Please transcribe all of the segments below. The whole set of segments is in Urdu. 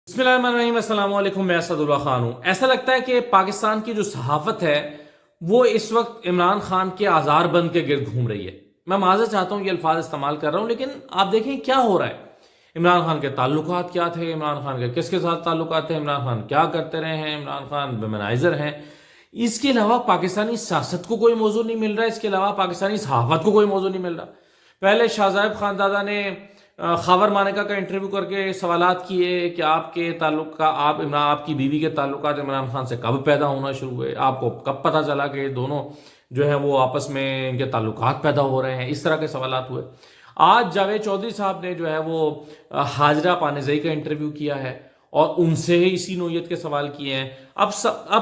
بسم اللہ الرحمن الرحیم، السلام علیکم، میں اسد اللہ خان ہوں۔ ایسا لگتا ہے کہ پاکستان کی جو صحافت ہے وہ اس وقت عمران خان کے آزار بند کے گرد گھوم رہی ہے۔ میں معذرت چاہتا ہوں یہ الفاظ استعمال کر رہا ہوں، لیکن آپ دیکھیں کیا ہو رہا ہے۔ عمران خان کے تعلقات کیا تھے، عمران خان کے کس کے ساتھ تعلقات تھے، عمران خان کیا کرتے رہے ہیں، عمران خان ویمنائزر ہیں۔ اس کے علاوہ پاکستانی سیاست کو کوئی موضوع نہیں مل رہا، اس کے علاوہ پاکستانی صحافت کو کوئی موضوع نہیں مل رہا۔ پہلے شاہ زیب خاندادہ نے خاور مانیکا کا انٹرویو کر کے سوالات کیے کہ آپ کے تعلق کا آپ کی بیوی کے تعلقات عمران خان سے کب پیدا ہونا شروع ہوئے، آپ کو کب پتہ چلا کہ دونوں جو ہیں وہ آپس میں ان کے تعلقات پیدا ہو رہے ہیں، اس طرح کے سوالات ہوئے۔ آج جاوید چودھری صاحب نے جو ہے وہ حاجرہ پانیزئی کا انٹرویو کیا ہے اور ان سے اسی نوعیت کے سوال کیے ہیں۔ اب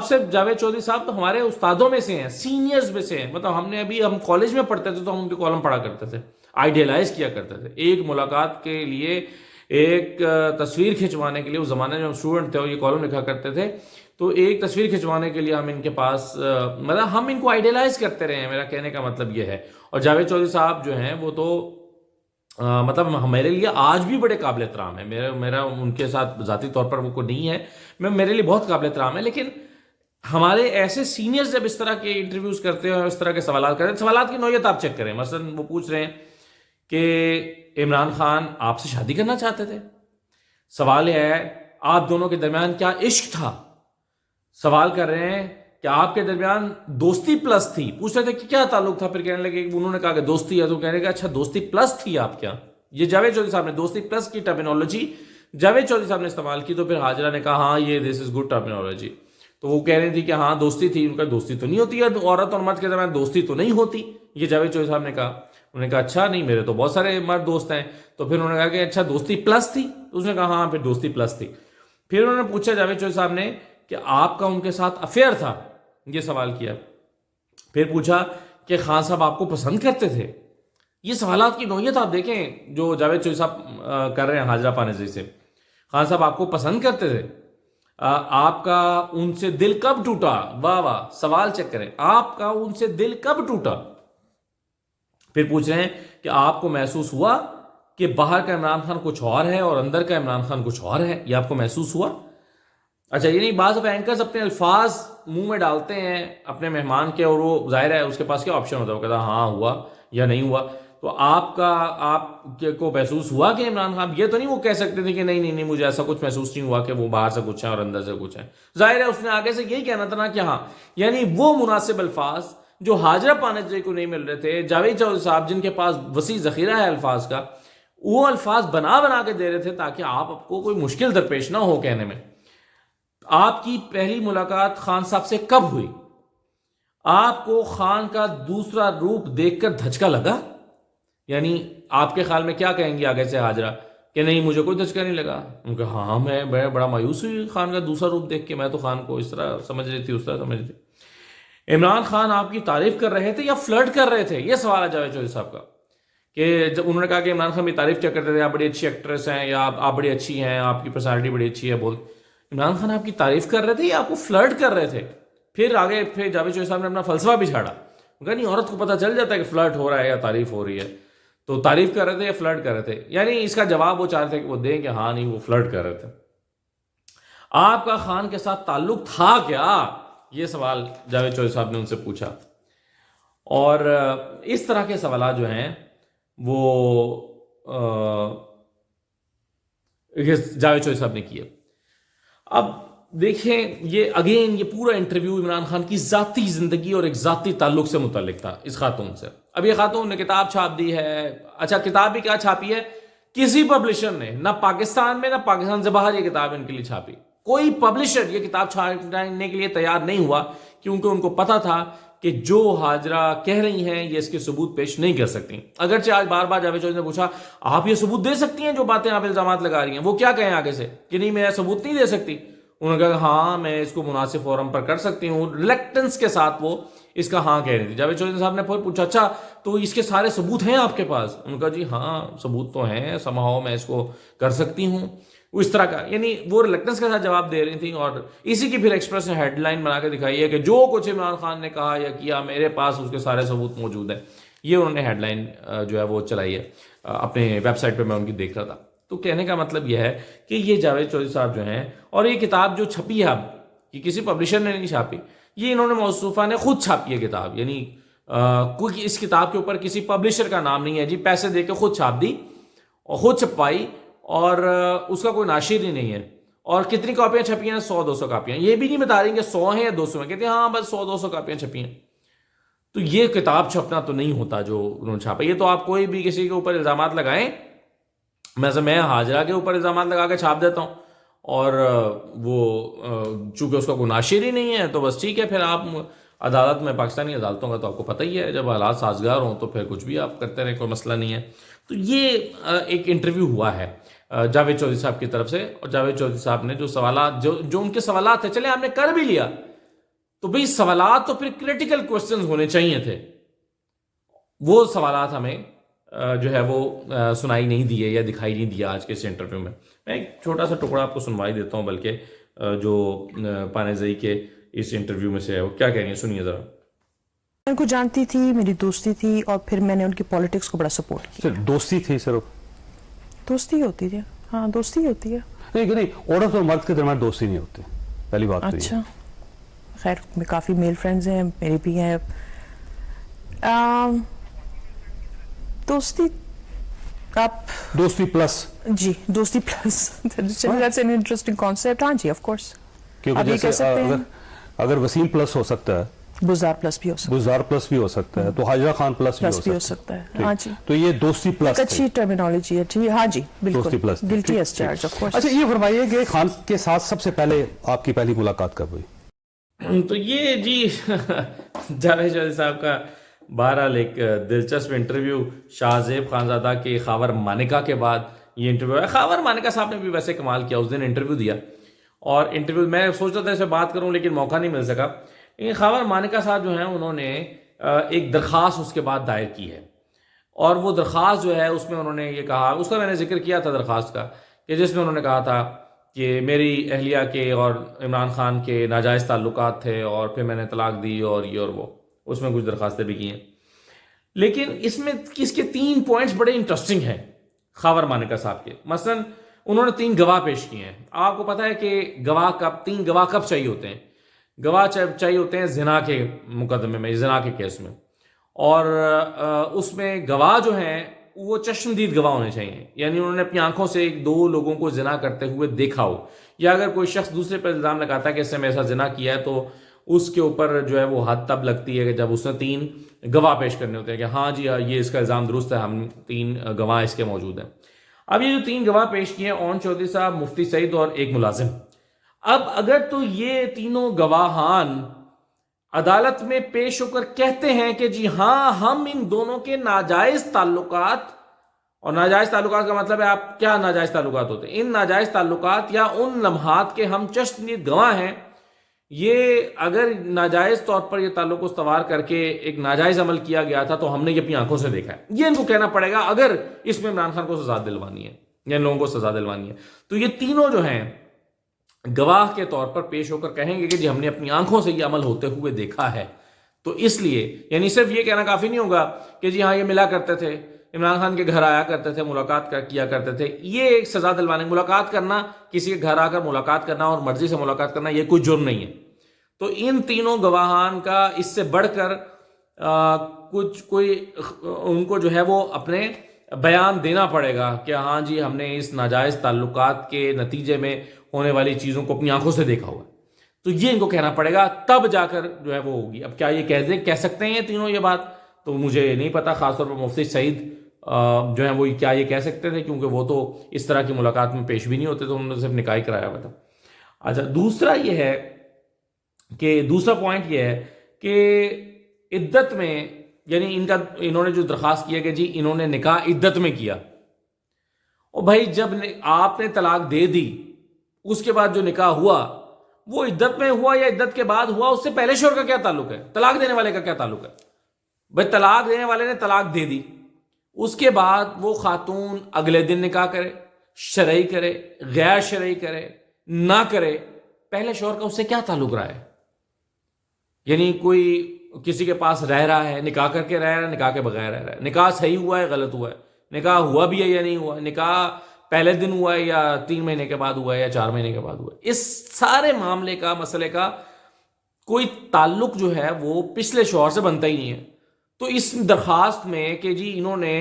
سے جاوید چودھری صاحب تو ہمارے استادوں میں سے ہیں، سینئرز میں سے ہیں، مطلب ہم کالج میں پڑھتے تھے تو ہم ان کے کالم پڑھا کرتے تھے، آئیڈیلائز کیا کرتے تھے۔ ایک ملاقات کے لیے، ایک تصویر کھنچوانے کے لیے، اس زمانے میں ہم اسٹوڈنٹ تھے اور یہ کالم لکھا کرتے تھے، تو ایک تصویر کھنچوانے کے لیے ہم ان کے پاس مطلب ہم ان کو آئیڈیلائز کرتے رہے ہیں، میرا کہنے کا مطلب یہ ہے۔ اور جاوید چودھری صاحب جو ہیں وہ تو مطلب میرے لیے آج بھی بڑے قابل احترام ہے۔ میرا ان کے ساتھ ذاتی طور پر وہ کوئی نہیں ہے، میرے لیے بہت قابل احترام ہے، لیکن ہمارے ایسے سینئرز جب اس طرح کے انٹرویوز کرتے ہیں اور اس طرح کے سوالات کرتے ہیں، سوالات کی نوعیت آپ چیک کریں۔ مثلا وہ پوچھ رہے ہیں کہ عمران خان آپ سے شادی کرنا چاہتے تھے۔ سوال یہ ہے آپ دونوں کے درمیان کیا عشق تھا۔ سوال کر رہے ہیں کہ آپ کے درمیان دوستی پلس تھی۔ پوچھ رہے تھے کہ کیا تعلق تھا، پھر کہنے لگے، انہوں نے کہا کہ دوستی ہے، تو کہنے لگا اچھا دوستی پلس تھی آپ کیا۔ یہ جاوید چودھری صاحب نے دوستی پلس کی ٹرمینالوجی جاوید چودھری صاحب نے استعمال کی، تو پھر حاجرہ نے کہا ہاں یہ دس از گڈ ٹرمینالوجی۔ تو وہ کہہ رہی تھی کہ ہاں دوستی تھی، ان کا دوستی تو نہیں ہوتی ہے، عورت اور مرد کے درمیان دوستی تو نہیں ہوتی، یہ جاوید چودھری صاحب نے کہا۔ انہوں نے کہا اچھا نہیں، میرے تو بہت سارے مرد دوست ہیں۔ تو پھر انہوں نے کہا کہ اچھا دوستی پلس تھی، تو اس نے کہا ہاں پھر دوستی پلس تھی۔ پھر انہوں نے پوچھا جاوید چودھری صاحب نے کہ آپ کا ان کے ساتھ افیئر تھا، یہ سوال کیا۔ پھر پوچھا کہ خان صاحب آپ کو پسند کرتے تھے۔ یہ سوالات کی نوعیت آپ دیکھیں جو جاوید چودھری صاحب کر رہے ہیں حاجرہ پانیزئی سے۔ خان صاحب آپ کو پسند کرتے تھے، آپ کا ان سے دل کب ٹوٹا، واہ واہ، سوال چیک کریں، آپ کا ان سے دل کب ٹوٹا۔ پھر پوچھ رہے ہیں کہ آپ کو محسوس ہوا کہ باہر کا عمران خان کچھ اور ہے اور اندر کا عمران خان کچھ اور ہے، یہ آپ کو محسوس ہوا۔ اچھا یہ نہیں، بعض اینکرز اپنے الفاظ منہ میں ڈالتے ہیں اپنے مہمان کے، اور وہ ظاہر ہے اس کے پاس کیا آپشن ہوتا ہے، وہ کہتا ہے ہاں ہوا یا نہیں ہوا۔ تو آپ کو محسوس ہوا کہ عمران خان، یہ تو نہیں وہ کہہ سکتے تھے کہ نہیں مجھے ایسا کچھ محسوس نہیں ہوا کہ وہ باہر سے کچھ ہے اور اندر سے کچھ ہے۔ ظاہر ہے اس نے آگے سے یہی کہنا تھا نا کہ ہاں، یعنی وہ مناسب الفاظ جو حاجرہ پانیزئی کو نہیں مل رہے تھے، جاوید چودھری صاحب جن کے پاس وسیع ذخیرہ ہے الفاظ کا، وہ الفاظ بنا کے دے رہے تھے تاکہ آپ کو کوئی مشکل درپیش نہ ہو کہنے میں۔ آپ کی پہلی ملاقات خان صاحب سے کب ہوئی؟ آپ کو خان کا دوسرا روپ دیکھ کر دھچکا لگا؟ یعنی آپ کے خیال میں کیا کہیں گی آگے سے حاجرہ کہ نہیں مجھے کوئی دھچکا نہیں لگا؟ ان کا ہاں میں بڑا مایوس ہوئی خان کا دوسرا روپ دیکھ کے، میں تو خان کو اس طرح سمجھ رہی تھی، اس طرح سمجھ رہی تھی۔ عمران خان آپ کی تعریف کر رہے تھے یا فلرٹ کر رہے تھے؟ یہ سوال ہے جاوید چودھری صاحب کا، کہ جب انہوں نے کہا کہ عمران خان کی تعریف کیا کرتے تھے، آپ بڑی اچھی ایکٹریس ہیں، یا آپ بڑی اچھی ہیں، آپ کی پرسنالٹی بڑی اچھی ہے، بول عمران خان آپ کی تعریف کر رہے تھے یا آپ کو فلرٹ کر رہے تھے؟ پھر جاوید چودھری صاحب نے اپنا فلسفہ بھی چھاڑا، کہا نہیں عورت کو پتہ چل جاتا ہے کہ فلرٹ ہو رہا ہے یا تعریف ہو رہی ہے، تو تعریف کر رہے تھے یا فلرٹ کر رہے تھے؟ یعنی اس کا جواب وہ چاہ رہے تھے کہ وہ دیں کہ ہاں نہیں وہ فلرٹ کر رہے تھے۔ آپ کا خان کے ساتھ تعلق تھا کیا، یہ سوال جاوید چودھری صاحب نے ان سے پوچھا۔ اور اس طرح کے سوالات جو ہیں وہ جاوید چودھری صاحب نے کیے۔ اب دیکھیں یہ پورا انٹرویو عمران خان کی ذاتی زندگی اور ایک ذاتی تعلق سے متعلق تھا اس خاتون سے۔ اب یہ خاتون نے کتاب چھاپ دی ہے، اچھا کتاب بھی کیا چھاپی ہے، کسی پبلشر نے نہ پاکستان میں نہ پاکستان سے باہر یہ کتاب ان کے لیے چھاپی، کوئی پبلشر یہ کتاب چھاپنے کے لیے تیار نہیں ہوا، کیونکہ ان کو پتا تھا کہ جو حاجرہ کہہ رہی ہیں یہ اس کے ثبوت پیش نہیں کر سکتی۔ اگرچہ آج بار بار جاوید چودھری نے پوچھا آپ یہ ثبوت دے سکتی ہیں جو باتیں آپ الزامات لگا رہی ہیں، وہ کیا کہیں آگے سے کہ نہیں میں ثبوت نہیں دے سکتی؟ انہوں نے کہا ہاں میں اس کو مناسب فورم پر کر سکتی ہوں، ریلیکٹنس کے ساتھ وہ اس کا ہاں کہہ رہی تھی۔ جاوید چودھری صاحب نے پھر پوچھا اچھا تو اس کے سارے ثبوت ہیں آپ کے پاس؟ انہوں نے کہا جی ہاں ثبوت تو ہیں، سمہاؤ میں اس کو کر سکتی ہوں، اس طرح کا، یعنی وہ ریلیکٹنس کے ساتھ جواب دے رہی تھیں۔ اور اسی کی پھر ایکسپریس نے ہیڈ لائن بنا کے دکھائی ہے کہ جو کچھ عمران خان نے کہا یا کیا میرے پاس اس کے سارے ثبوت موجود ہیں، یہ انہوں نے ہیڈ لائن جو ہے وہ چلائی ہے اپنے ویب سائٹ پہ، میں ان کی دیکھ رہا تھا۔ تو کہنے کا مطلب یہ ہے کہ یہ جاوید چودھری صاحب جو ہیں، اور یہ کتاب جو چھپی ہے اب، یہ کسی پبلشر نے نہیں چھاپی، یہ انہوں نے موصوفہ نے خود چھاپی ہے کتاب، یعنی کوئی اس کتاب کے اوپر کسی پبلشر کا نام نہیں ہے جی، پیسے دے کے خود چھاپ دی اور خود چھپوائی، اور اس کا کوئی ناشر ہی نہیں ہے. اور کتنی کاپیاں چھپی ہیں؟ 100-200 کاپیاں. یہ بھی نہیں بتا رہی کہ 100 ہیں یا 200 ہیں، کہتے ہیں ہاں بس 100-200 کاپیاں چھپی ہیں. تو یہ کتاب چھپنا تو نہیں ہوتا جو انہوں نے چھاپا. یہ تو آپ کوئی بھی کسی کے اوپر الزامات لگائیں، میں حاجرہ کے اوپر الزامات لگا کے چھاپ دیتا ہوں، اور وہ چونکہ اس کا کوئی ناشر ہی نہیں ہے تو بس ٹھیک ہے، پھر آپ عدالت میں، پاکستانی عدالتوں کا تو آپ کو پتہ ہی ہے، جب حالات سازگار ہوں تو پھر کچھ بھی آپ کرتے رہیں، کوئی مسئلہ نہیں ہے. تو یہ ایک انٹرویو ہوا ہے جاوید چودھری صاحب کی طرف سے، اور جاوید چودھری صاحب نے جو سوالات، جو ان کے سوالات تھے، چلے آپ نے کر بھی لیا تو بھئی سوالات تو پھر کریٹیکل کوسچنز ہونے چاہیے تھے. وہ سوالات ہمیں جو ہے وہ سنائی نہیں دیے یا دکھائی نہیں دیا آج کے اس انٹرویو میں. میں ایک چھوٹا سا ٹکڑا آپ کو سنوائی دیتا ہوں، بلکہ جو پانیزئی کے اس انٹرویو میں سے ہے، وہ کیا کہہ رہی ہیں، سنیے ذرا. میں ان کو جانتی تھی، میری دوستی تھی، اور پھر میں نے ان کی پالیٹکس کو بڑا سپورٹ کیا. صرف دوستی تھی؟ صرف دوستی ہوتی ہے، ہاں دوستی ہوتی ہے. نہیں، عورت اور مرد کے درمیان دوستی نہیں ہوتی، پہلی بات. اچھا خیر، میں کافی میل فرینڈز ہیں، میری بھی ہیں. دوستی، آپ دوستی پلس، جی دوستی plus, that's an interesting concept. ہاں جی آف کورس. کیونکہ آپ یہ کہہ جیسے سکتے ہیں اگر وسیم پلس ہو سکتا ہے، گزار پلس بھی ہو سکتا ہے، گزار پلس بھی ہو سکتا ہے، تو حاجرہ خان پلس بھی ہو سکتا ہے. ٹھیک. ہاں جی، تو یہ دوستی پلس اچھی ٹرمینالوجی ہے جی. ہاں جی دوستی بالکل، plus guilty as charge of course. اچھا یہ فرمائیے کہ خان کے ساتھ سب سے پہلے آپ کی پہلی ملاقات کب ہوئی؟ تو یہ جی جاوید چودھری صاحب کا بہرحال ایک دلچسپ انٹرویو شاہ زیب خانزادہ کے خاور مانکا کے بعد یہ انٹرویو ہے. خاور مانکا صاحب نے بھی ویسے کمال کیا، اس دن انٹرویو دیا، اور انٹرویو میں سوچ رہا تھا اس سے بات کروں لیکن موقع نہیں مل سکا. لیکن خاور مانکا صاحب جو ہیں، انہوں نے ایک درخواست اس کے بعد دائر کی ہے، اور وہ درخواست جو ہے اس میں انہوں نے یہ کہا، اس کا میں نے ذکر کیا تھا درخواست کا، کہ جس میں انہوں نے کہا تھا کہ میری اہلیہ کے اور عمران خان کے ناجائز تعلقات تھے، اور پھر میں نے طلاق دی، اور یہ اور وہ، اس میں کچھ درخواستیں بھی کی ہیں. لیکن اس میں اس کے 3 پوائنٹس بڑے انٹرسٹنگ ہیں خاور مانکا صاحب کے. مثلا انہوں نے 3 گواہ پیش کیے ہیں. آپ کو پتہ ہے کہ 3 گواہ کب چاہیے ہوتے ہیں؟ گواہ چاہیے ہوتے ہیں زنا کے مقدمے میں، زنا کے کیس میں، اور اس میں گواہ جو ہیں وہ چشمدید گواہ ہونے چاہیے، یعنی انہوں نے اپنی آنکھوں سے 1-2 لوگوں کو زنا کرتے ہوئے دیکھا ہو، یا اگر کوئی شخص دوسرے پر الزام لگاتا ہے کہ اس نے میرے ساتھ زنا کیا ہے، تو اس کے اوپر جو ہے وہ حد تب لگتی ہے کہ جب اس نے 3 گواہ پیش کرنے ہوتے ہیں کہ ہاں جی یہ اس کا الزام درست ہے، ہم 3 گواہ اس کے موجود ہیں. اب یہ جو 3 گواہ پیش کیے ہیں، اون چودھری صاحب، مفتی سعید اور ایک ملازم. اب اگر تو یہ تینوں گواہان عدالت میں پیش ہو کر کہتے ہیں کہ جی ہاں ہم ان دونوں کے ناجائز تعلقات، اور ناجائز تعلقات کا مطلب ہے آپ کیا ناجائز تعلقات ہوتے ہیں، ان ناجائز تعلقات یا ان لمحات کے ہم چشمدید گواہ ہیں، یہ اگر ناجائز طور پر یہ تعلق استوار کر کے ایک ناجائز عمل کیا گیا تھا تو ہم نے یہ اپنی آنکھوں سے دیکھا ہے، یہ ان کو کہنا پڑے گا اگر اس میں عمران خان کو سزا دلوانی ہے یا ان لوگوں کو سزا دلوانی ہے. تو یہ تینوں جو ہیں گواہ کے طور پر پیش ہو کر کہیں گے کہ جی ہم نے اپنی آنکھوں سے یہ عمل ہوتے ہوئے دیکھا ہے. تو اس لیے یعنی صرف یہ کہنا کافی نہیں ہوگا کہ جی ہاں یہ ملا کرتے تھے، عمران خان کے گھر آیا کرتے تھے، ملاقات کیا کرتے تھے. یہ ایک سزا دلوانے، ملاقات کرنا، کسی کے گھر آ کر ملاقات کرنا اور مرضی سے ملاقات کرنا، یہ کوئی جرم نہیں ہے. تو ان تینوں گواہان کا اس سے بڑھ کر ان کو جو ہے وہ اپنے بیان دینا پڑے گا کہ ہاں جی ہم نے اس ناجائز تعلقات کے نتیجے میں ہونے والی چیزوں کو اپنی آنکھوں سے دیکھا ہوا. تو یہ ان کو کہنا پڑے گا، تب جا کر جو ہے وہ ہوگی. اب کیا یہ کہہ سکتے ہیں یہ تینوں یہ بات؟ تو مجھے نہیں پتا، خاص طور پر مفتی سعید جو ہیں وہ کیا یہ کہہ سکتے تھے، کیونکہ وہ تو اس طرح کی ملاقات میں پیش بھی نہیں ہوتے، تو انہوں نے صرف نکاح کرایا ہوا تھا. اچھا دوسرا پوائنٹ یہ ہے کہ عدت میں، یعنی انہوں نے جو درخواست کیا کہ جی انہوں نے نکاح عدت میں کیا. اور بھائی جب آپ نے طلاق دے دی، اس کے بعد جو نکاح ہوا وہ عدت میں ہوا یا عدت کے بعد ہوا، اس سے پہلے شوہر کا کیا تعلق ہے؟ طلاق دینے والے کا کیا تعلق ہے؟ بھائی طلاق دینے والے نے طلاق دے دی، اس کے بعد وہ خاتون اگلے دن نکاح کرے، شرعی کرے، غیر شرعی کرے، نہ کرے، پہلے شوہر کا اس سے کیا تعلق رہا ہے؟ یعنی کوئی کسی کے پاس رہ رہا ہے، نکاح کر کے رہ رہا ہے، نکاح کے بغیر رہ رہا ہے، نکاح صحیح ہوا ہے غلط ہوا ہے، نکاح ہوا بھی ہے یا نہیں ہوا، نکاح پہلے دن ہوا ہے یا 3 مہینے کے بعد ہوا ہے یا 4 مہینے کے بعد ہوا ہے. اس سارے معاملے کا مسئلے کا کوئی تعلق جو ہے وہ پچھلے شوہر سے بنتا ہی نہیں ہے. تو اس درخواست میں کہ جی انہوں نے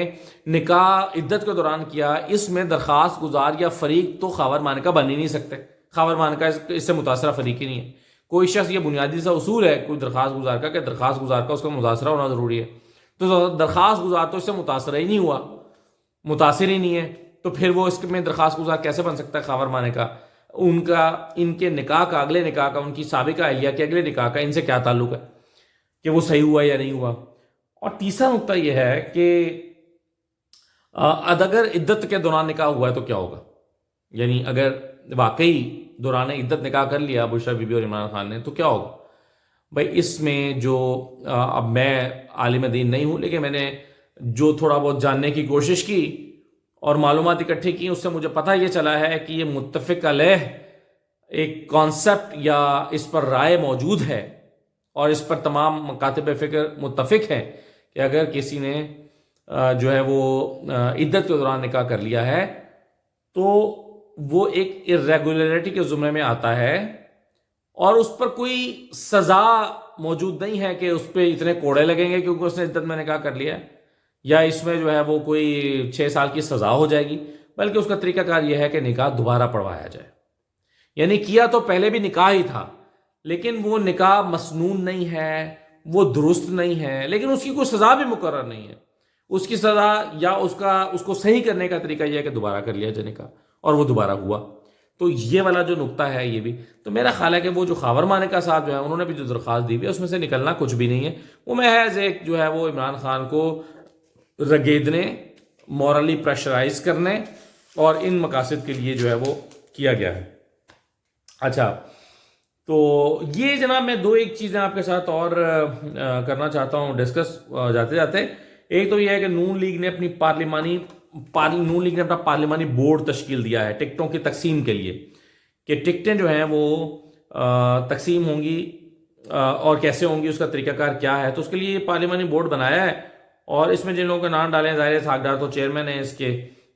نکاح عدت کے دوران کیا، اس میں درخواست گزار یا فریق تو خاور مانکہ بن ہی نہیں سکتے. خاور مانکہ اس سے متاثرہ فریق ہی نہیں ہے. کوئی شخص، یہ بنیادی سا اصول ہے کوئی درخواست گزار کا کہ درخواست گزار کا اس کا متاثرہ ہونا ضروری ہے. تو درخواست گزار تو اس سے متاثرہ ہی نہیں ہوا، متاثر ہی نہیں ہے، تو پھر وہ اس میں درخواست گزار کیسے بن سکتا ہے خاور مانکہ؟ ان کے نکاح کا، اگلے نکاح کا، ان کی سابقہ اہلیہ کے اگلے نکاح کا ان سے کیا تعلق ہے کہ وہ صحیح ہوا یا نہیں ہوا؟ اور تیسرا نقطہ یہ ہے کہ اگر عدت کے دوران نکاح ہوا ہے تو کیا ہوگا؟ یعنی اگر واقعی دوران عدت نکاح کر لیا بشریٰ بی بی اور عمران خان نے تو کیا ہوگا؟ بھائی اس میں جو اب میں عالم دین نہیں ہوں، لیکن میں نے جو تھوڑا بہت جاننے کی کوشش کی اور معلومات اکٹھی کی، اس سے مجھے پتہ یہ چلا ہے کہ یہ متفق علیہ ایک کانسیپٹ یا اس پر رائے موجود ہے، اور اس پر تمام مکاتب فکر متفق ہیں کہ اگر کسی نے جو ہے وہ عدت کے دوران نکاح کر لیا ہے تو وہ ایک irregularity کے زمرے میں آتا ہے، اور اس پر کوئی سزا موجود نہیں ہے کہ اس پہ اتنے کوڑے لگیں گے کیونکہ اس نے عدت میں نکاح کر لیا ہے، یا اس میں جو ہے وہ کوئی 6 سال کی سزا ہو جائے گی، بلکہ اس کا طریقہ کار یہ ہے کہ نکاح دوبارہ پڑھوایا جائے. یعنی کیا تو پہلے بھی نکاح ہی تھا، لیکن وہ نکاح مسنون نہیں ہے، وہ درست نہیں ہے، لیکن اس کی کوئی سزا بھی مقرر نہیں ہے. اس کی سزا یا اس کو صحیح کرنے کا طریقہ یہ ہے کہ دوبارہ کر لیا جائے نکاح، اور وہ دوبارہ ہوا. تو یہ والا جو نقطہ ہے یہ بھی تو میرا خیال ہے کہ وہ جو خاور مانکہ صاحب جو ہے انہوں نے بھی جو درخواست دی ہوئی ہے اس میں سے نکلنا کچھ بھی نہیں ہے. وہ محض ایک جو ہے وہ عمران خان کو رگیدنے، مورلی پریشرائز کرنے اور ان مقاصد کے لیے جو ہے وہ کیا گیا ہے. اچھا، تو یہ جناب میں 2-1 چیزیں آپ کے ساتھ اور کرنا چاہتا ہوں ڈسکس جاتے جاتے. ایک تو یہ ہے کہ نون لیگ نے اپنا پارلیمانی بورڈ تشکیل دیا ہے ٹکٹوں کی تقسیم کے لیے، کہ ٹکٹیں جو ہیں وہ تقسیم ہوں گی اور کیسے ہوں گی، اس کا طریقہ کار کیا ہے. تو اس کے لیے یہ پارلیمانی بورڈ بنایا ہے، اور اس میں جن لوگوں کے نام ڈالے ہیں ظاہر ساگڈار تو چیئرمین ہیں اس کے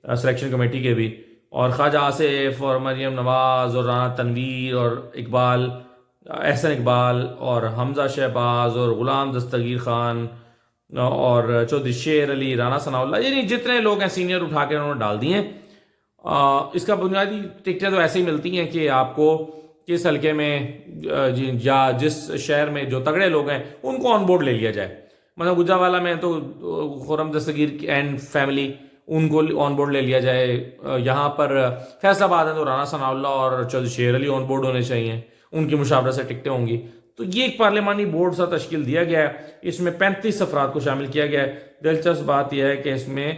سلیکشن کمیٹی کے بھی، اور خواجہ آصف اور مریم نواز اور رانا تنویر اور اقبال، احسن اقبال اور حمزہ شہباز اور غلام دستگیر خان اور چودھری شیر علی، رانا ثناء اللہ، یعنی جتنے لوگ ہیں سینئر اٹھا کے انہوں نے ڈال دیے ہیں. اس کا بنیادی ٹکٹیں تو ایسے ہی ملتی ہیں کہ آپ کو کس حلقے میں یا جس شہر میں جو تگڑے لوگ ہیں ان کو آن بورڈ لے لیا جائے. مطلب گجرانوالہ میں تو خرم دستگیر اینڈ فیملی، ان کو آن بورڈ لے لیا جائے. یہاں پر فیصل آباد ہے تو رانا ثناء اللہ اور چودھری شیر علی آن بورڈ ہونے چاہیے، ان کی مشاورت سے ٹکٹیں ہوں گی. تو یہ ایک پارلیمانی بورڈ سا تشکیل دیا گیا ہے، اس میں 35 افراد کو شامل کیا گیا ہے. دلچسپ بات یہ ہے کہ اس میں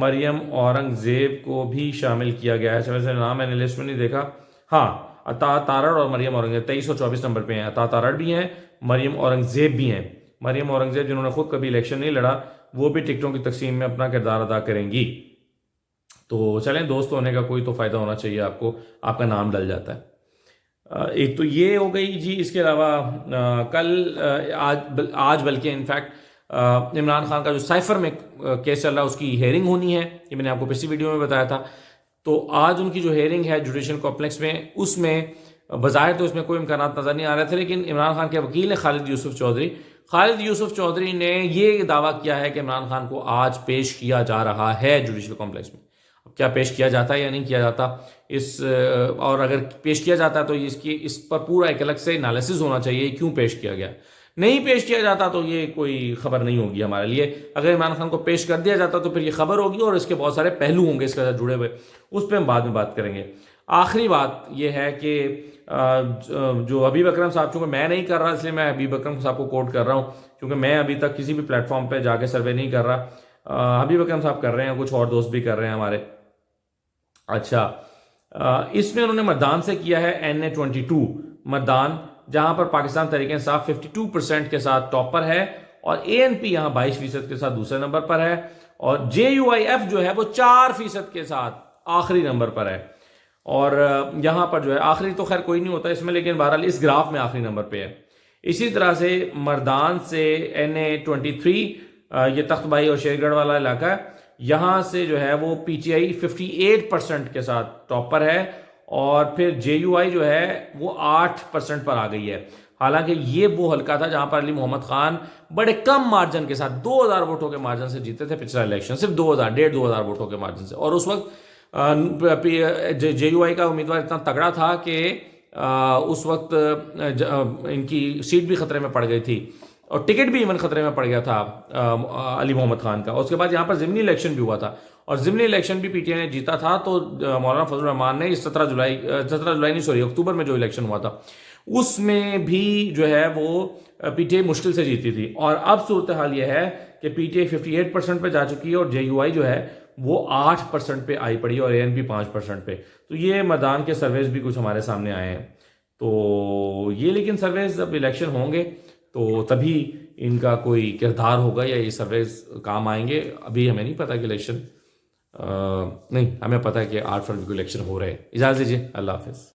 مریم اورنگزیب کو بھی شامل کیا گیا ہے. ویسے نام میں نے لسٹ میں نہیں دیکھا. ہاں، عطا تارڑ اور مریم اورنگزیب 2324 نمبر پہ ہیں. عطا تارڑ بھی ہیں، مریم اورنگزیب بھی ہیں. مریم اورنگزیب جنہوں نے خود کبھی الیکشن نہیں لڑا، وہ بھی ٹکٹوں کی تقسیم میں اپنا کردار ادا کریں گی. تو چلیں، دوست ہونے کا کوئی تو فائدہ ہونا چاہیے آپ کو، آپ کا نام ڈل جاتا ہے. ایک تو یہ ہو گئی جی. اس کے علاوہ آج بلکہ انفیکٹ عمران خان کا جو سائفر میں کیس چل رہا ہے اس کی ہیئرنگ ہونی ہے، یہ میں نے آپ کو پچھلی ویڈیو میں بتایا تھا. تو آج ان کی جو ہیئرنگ ہے جوڈیشل کمپلیکس میں، اس میں بظاہر تو اس میں کوئی امکانات نظر نہیں آ رہے تھے، لیکن عمران خان کے وکیل ہیں خالد یوسف چودھری نے یہ دعویٰ کیا ہے کہ عمران خان کو آج پیش کیا جا رہا ہے جوڈیشل کمپلیکس میں. اب کیا پیش کیا جاتا ہے یا نہیں کیا جاتا، اور اگر پیش کیا جاتا ہے تو اس پر پورا ایک الگ سے انالیسس ہونا چاہیے کیوں پیش کیا گیا. نہیں پیش کیا جاتا تو یہ کوئی خبر نہیں ہوگی ہمارے لیے. اگر عمران خان کو پیش کر دیا جاتا تو پھر یہ خبر ہوگی، اور اس کے بہت سارے پہلو ہوں گے اس کے ساتھ جڑے ہوئے، اس پہ ہم بعد میں بات کریں گے. آخری بات یہ ہے کہ جو حبیب اکرم صاحب، چونکہ میں نہیں کر رہا اس لیے میں حبیب اکرم صاحب کو کوٹ کر رہا ہوں، کیونکہ میں ابھی تک کسی بھی پلیٹ فارم پہ جا کے سروے نہیں کر رہا. حبیب اکرم صاحب کر رہے ہیں، کچھ اور دوست بھی کر رہے ہیں ہمارے. اچھا، اس میں انہوں نے مردان سے کیا ہے NA22 مردان، جہاں پر پاکستان تحریک انصاف 52% کے ساتھ ٹاپ پر ہے، اور ANP یہاں 22% کے ساتھ دوسرے نمبر پر ہے، اور JUIF جو ہے وہ 4% کے ساتھ آخری نمبر پر ہے. اور یہاں پر جو ہے آخری تو خیر کوئی نہیں ہوتا اس میں، لیکن بہرحال اس گراف میں آخری نمبر پہ ہے. اسی طرح سے مردان سے NA23، یہ تخت بھائی اور شیر گڑھ والا علاقہ ہے، یہاں سے جو ہے وہ پی ٹی آئی 58% کے ساتھ ٹاپ پر ہے، اور پھر جے یو آئی جو ہے وہ 8% پر آ گئی ہے. حالانکہ یہ وہ حلقہ تھا جہاں پر علی محمد خان بڑے کم مارجن کے ساتھ 2000 ووٹوں کے مارجن سے جیتے تھے پچھلا الیکشن، صرف 2000 ووٹوں کے مارجن سے. اور اس وقت جے یو آئی کا امیدوار اتنا تگڑا تھا کہ اس وقت ان کی سیٹ بھی خطرے میں پڑ گئی تھی، اور ٹکٹ بھی ایون خطرے میں پڑ گیا تھا علی محمد خان کا. اس کے بعد یہاں پر ضمنی الیکشن بھی ہوا تھا، اور ضمنی الیکشن بھی پی ٹی آئی نے جیتا تھا. تو مولانا فضل الرحمان نے 17 اکتوبر میں جو الیکشن ہوا تھا اس میں بھی جو ہے وہ پی ٹی آئی مشکل سے جیتی تھی. اور اب صورتحال یہ ہے کہ پی ٹی آئی 58% پہ جا چکی ہے، اور جے یو آئی جو ہے وہ 8% پہ آئی پڑی، اور اے این پی 5% پہ. تو یہ میدان کے سرویز بھی کچھ ہمارے سامنے آئے ہیں. تو یہ لیکن سرویز اب الیکشن ہوں گے تو تبھی ان کا کوئی کردار ہوگا یا یہ سرویز کام آئیں گے. ابھی ہمیں نہیں پتا کہ الیکشن نہیں، ہمیں پتا ہے کہ 8 فروری کو الیکشن ہو رہے ہیں. اجازت دیجیے، اللہ حافظ.